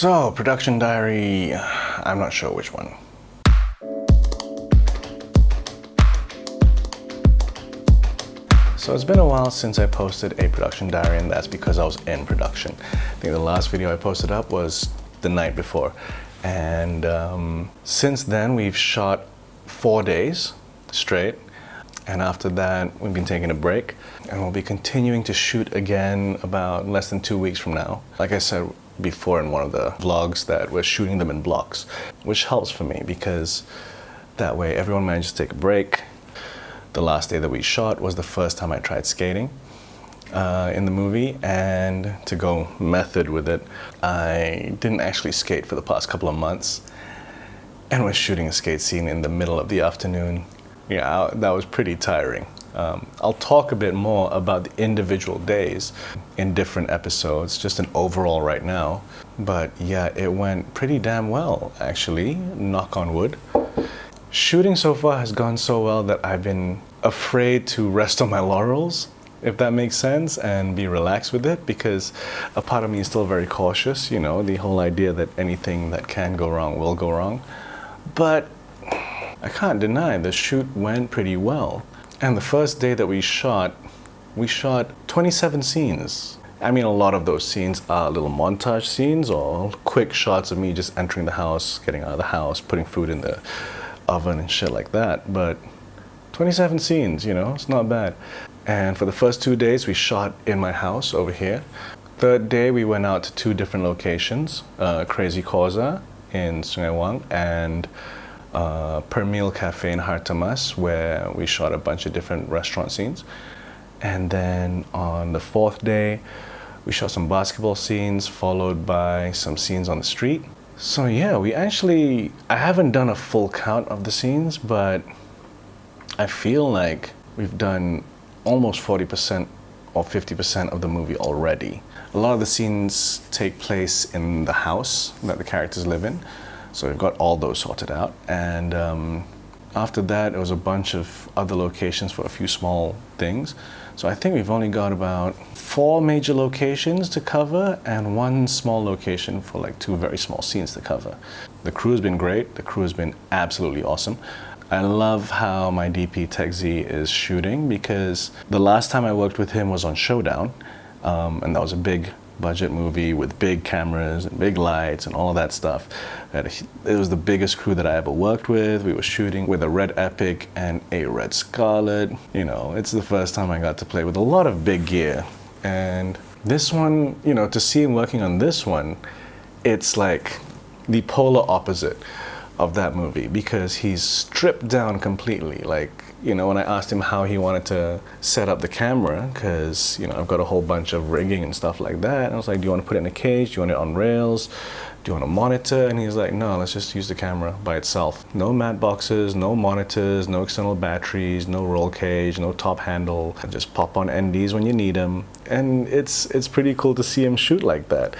So, production diary, I'm not sure which one. So it's been a while since I posted a production diary, and that's because I was in production. I think the last video I posted up was the night before. And since then we've shot 4 days straight. And after that, we've been taking a break, and we'll be continuing to shoot again about less than 2 weeks from now. Like I said before in one of the vlogs, that we're shooting them in blocks, which helps for me because that way everyone manages to take a break. The last day that we shot was the first time I tried skating in the movie, and to go method with it, I didn't actually skate for the past couple of months, and was shooting a skate scene in the middle of the afternoon. Yeah, that was pretty tiring. I'll talk a bit more about the individual days in different episodes, just an overall right now. But yeah, it went pretty damn well, actually, knock on wood. Shooting so far has gone so well that I've been afraid to rest on my laurels, if that makes sense, and be relaxed with it, because a part of me is still very cautious, you know, the whole idea that anything that can go wrong will go wrong. But I can't deny the shoot went pretty well. And the first day that we shot 27 scenes. I mean, a lot of those scenes are little montage scenes or quick shots of me just entering the house, getting out of the house, putting food in the oven and shit like that. But 27 scenes, you know, it's not bad. And for the first 2 days, we shot in my house over here. Third day, we went out to 2 different locations, Crazy Koza in Sungai Wang and Per Meal Cafe in Hartamas, where we shot a bunch of different restaurant scenes. And then on the 4th day, we shot some basketball scenes, followed by some scenes on the street. So yeah, I haven't done a full count of the scenes, but I feel like we've done almost 40% or 50% of the movie already. A lot of the scenes take place in the house that the characters live in. So we've got all those sorted out, and after that it was a bunch of other locations for a few small things. So I think we've only got about 4 major locations to cover and 1 small location for like 2 very small scenes to cover. The crew's been great. The crew has been absolutely awesome. I love how my DP Tech Z is shooting, because the last time I worked with him was on Showdown, and that was a big budget movie with big cameras and big lights and all of that stuff. It was the biggest crew that I ever worked with. We were shooting with a Red Epic and a Red Scarlet. You know, it's the first time I got to play with a lot of big gear. And this one, you know, to see him working on this one, it's like the polar opposite of that movie, because he's stripped down completely. Like, you know, when I asked him how he wanted to set up the camera, because, you know, I've got a whole bunch of rigging and stuff like that, and I was like, do you want to put it in a cage? Do you want it on rails? Do you want a monitor? And he's like, no, let's just use the camera by itself. No mat boxes, no monitors, no external batteries, no roll cage, no top handle. Just pop on NDs when you need them. And it's pretty cool to see him shoot like that.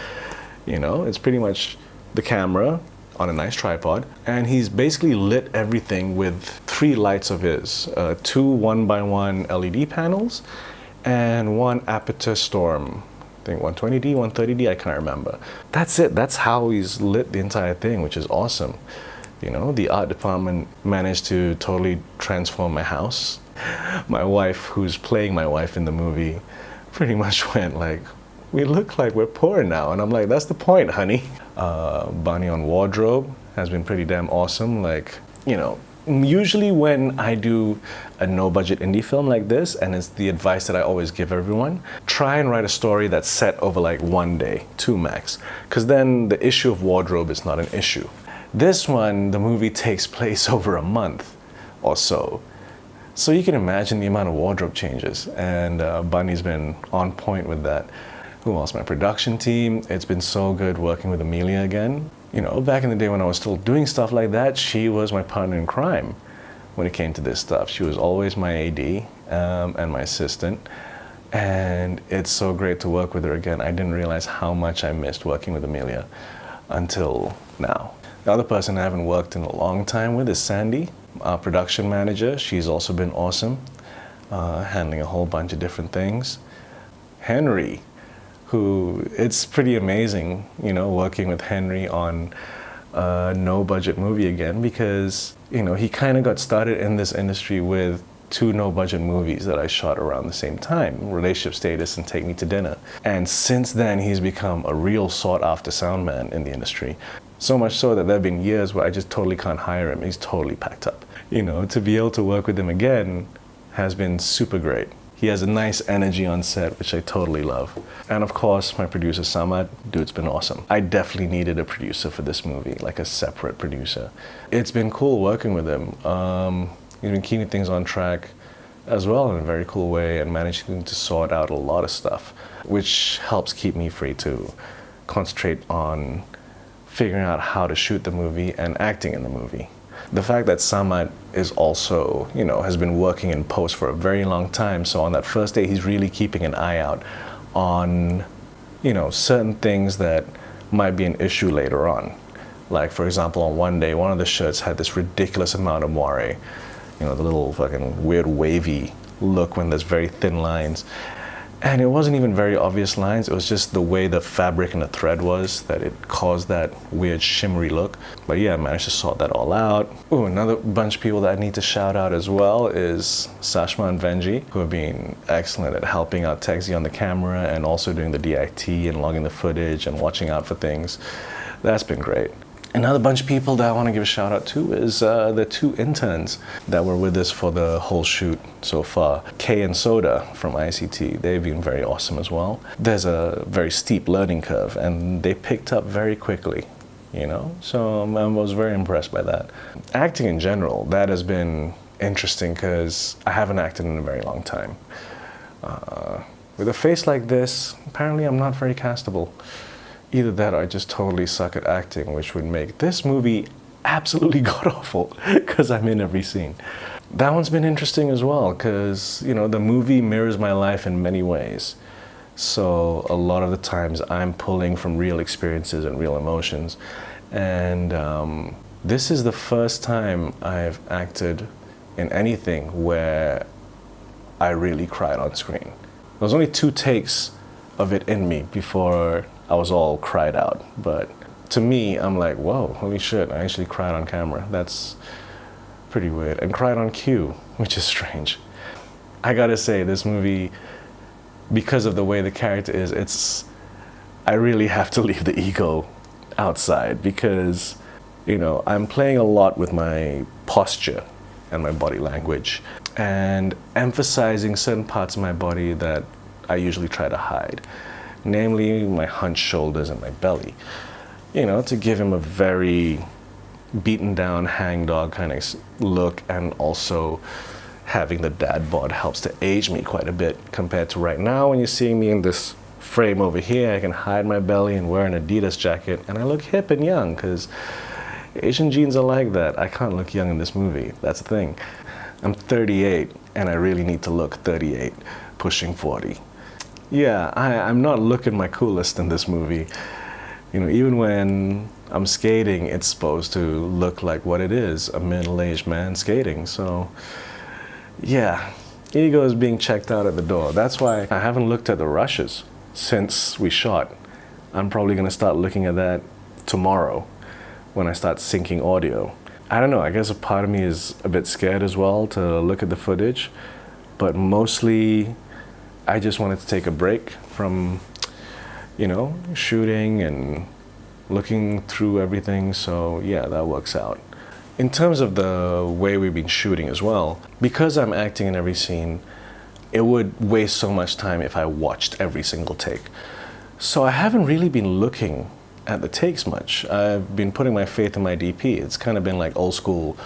You know, it's pretty much the camera on a nice tripod, and he's basically lit everything with 3 lights of his, 2 1x1 LED panels and 1 Aperture Storm, I think 120D, 130D, I can't remember. That's it. That's how he's lit the entire thing, which is awesome. You know, the art department managed to totally transform my house. My wife, who's playing my wife in the movie, pretty much went like, we look like we're poor now. And I'm like, that's the point, honey. Bunny on wardrobe has been pretty damn awesome. Like, you know, usually when I do a no-budget indie film like this, and it's the advice that I always give everyone, try and write a story that's set over like 1 day, 2 max, because then the issue of wardrobe is not an issue. This one, the movie takes place over a month or so. So you can imagine the amount of wardrobe changes, and Bunny's been on point with that. Who else? My production team. It's been so good working with Amelia again. You know, back in the day when I was still doing stuff like that, she was my partner in crime when it came to this stuff. She was always my AD and my assistant. And it's so great to work with her again. I didn't realize how much I missed working with Amelia until now. The other person I haven't worked in a long time with is Sandy, our production manager. She's also been awesome, handling a whole bunch of different things. Henry, who, it's pretty amazing, you know, working with Henry on a no-budget movie again, because, you know, he kind of got started in this industry with two no-budget movies that I shot around the same time, Relationship Status and Take Me to Dinner. And since then, he's become a real sought-after sound man in the industry. So much so that there have been years where I just totally can't hire him. He's totally packed up. You know, to be able to work with him again has been super great. He has a nice energy on set, which I totally love. And of course, my producer, Samad, dude's been awesome. I definitely needed a producer for this movie, like a separate producer. It's been cool working with him. He's been keeping things on track as well in a very cool way and managing to sort out a lot of stuff, which helps keep me free to concentrate on figuring out how to shoot the movie and acting in the movie. The fact that Samad is also, you know, has been working in post for a very long time, so on that first day he's really keeping an eye out on, you know, certain things that might be an issue later on. Like, for example, on one day, one of the shirts had this ridiculous amount of moire, you know, the little fucking weird wavy look when there's very thin lines. And it wasn't even very obvious lines, it was just the way the fabric and the thread was that it caused that weird shimmery look. But yeah, I managed to sort that all out. Ooh, another bunch of people that I need to shout out as well is Sashma and Venji, who have been excellent at helping out Texi on the camera and also doing the DIT and logging the footage and watching out for things. That's been great. Another bunch of people that I want to give a shout out to is the two interns that were with us for the whole shoot so far. Kay and Soda from ICT, they've been very awesome as well. There's a very steep learning curve and they picked up very quickly, you know? So I was very impressed by that. Acting in general, that has been interesting because I haven't acted in a very long time. With a face like this, apparently I'm not very castable. Either that or I just totally suck at acting, which would make this movie absolutely god-awful because I'm in every scene. That one's been interesting as well because, you know, the movie mirrors my life in many ways. So a lot of the times I'm pulling from real experiences and real emotions. And this is the first time I've acted in anything where I really cried on screen. There was only 2 takes of it in me before I was all cried out, but to me, I'm like, whoa, holy shit, I actually cried on camera. That's pretty weird. And cried on cue, which is strange. I gotta say, this movie, because of the way the character is, I really have to leave the ego outside because, you know, I'm playing a lot with my posture and my body language and emphasizing certain parts of my body that I usually try to hide. Namely my hunched shoulders and my belly, you know, to give him a very beaten down hangdog kind of look, and also having the dad bod helps to age me quite a bit compared to right now. When you're seeing me in this frame over here, I can hide my belly and wear an Adidas jacket and I look hip and young because Asian genes are like that. I can't look young in this movie, that's the thing. I'm 38 and I really need to look 38, pushing 40. Yeah, I'm not looking my coolest in this movie. You know, even when I'm skating, it's supposed to look like what it is, a middle-aged man skating. So, yeah, ego is being checked out at the door. That's why I haven't looked at the rushes since we shot. I'm probably gonna start looking at that tomorrow when I start syncing audio. I don't know, I guess a part of me is a bit scared as well to look at the footage, but mostly I just wanted to take a break from, you know, shooting and looking through everything, so yeah, that works out. In terms of the way we've been shooting as well, because I'm acting in every scene, it would waste so much time if I watched every single take. So I haven't really been looking at the takes much. I've been putting my faith in my DP. It's kind of been like old school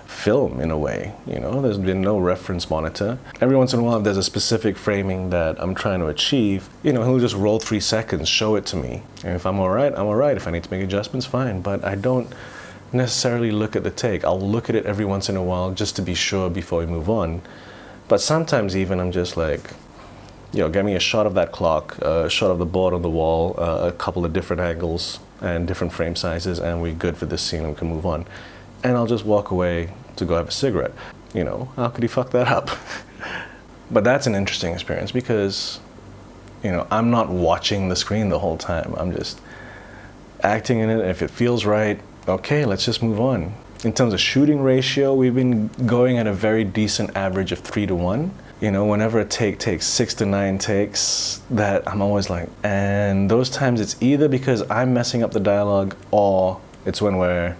film in a way, you know, there's been no reference monitor. Every once in a while, if there's a specific framing that I'm trying to achieve, you know, he'll just roll 3 seconds, show it to me. And if I'm all right, I'm all right. If I need to make adjustments, fine. But I don't necessarily look at the take. I'll look at it every once in a while just to be sure before we move on. But sometimes even I'm just like, you know, get me a shot of that clock, a shot of the board on the wall, a couple of different angles and different frame sizes, and we're good for this scene and we can move on. And I'll just walk away to go have a cigarette. You know, how could he fuck that up? But that's an interesting experience because I'm not watching the screen the whole time. I'm just acting in it. If it feels right, okay, let's just move on. In terms of shooting ratio, we've been going at a very decent average of 3-to-1. Whenever a take takes 6 to 9 takes, that I'm always like, and those times it's either because I'm messing up the dialogue or it's when we're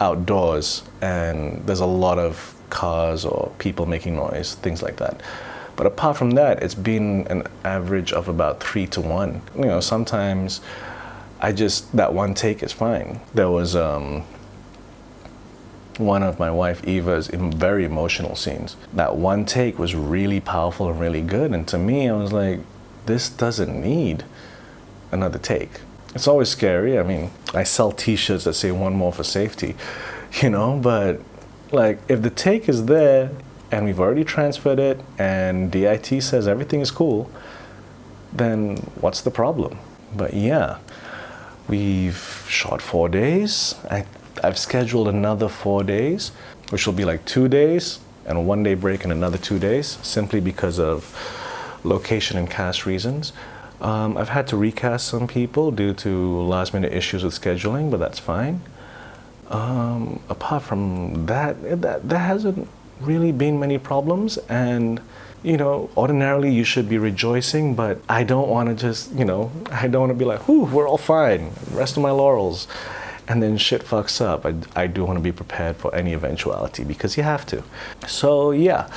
outdoors and there's a lot of cars or people making noise, things like that. But apart from that, it's been an average of about 3-to-1. Sometimes that one take is fine. There was one of my wife Eva's very emotional scenes. That one take was really powerful and really good, and to me, I was like, this doesn't need another take. It's always scary. I mean, I sell t-shirts that say one more for safety, but like, if the take is there and we've already transferred it and DIT says everything is cool, then what's the problem? But yeah, we've shot 4 days. I've scheduled another 4 days, which will be like 2 days and a 1-day break and another 2 days, simply because of location and cast reasons. I've had to recast some people due to last-minute issues with scheduling, but that's fine. Apart from that, there hasn't really been many problems, and ordinarily you should be rejoicing, but I don't want to just, I don't want to be like, whew, we're all fine, rest of my laurels. And then shit fucks up. I do want to be prepared for any eventuality, because you have to. So yeah,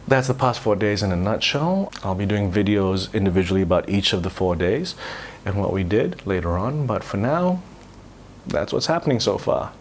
that's the past 4 days in a nutshell. I'll be doing videos individually about each of the 4 days and what we did later on. But for now, that's what's happening so far.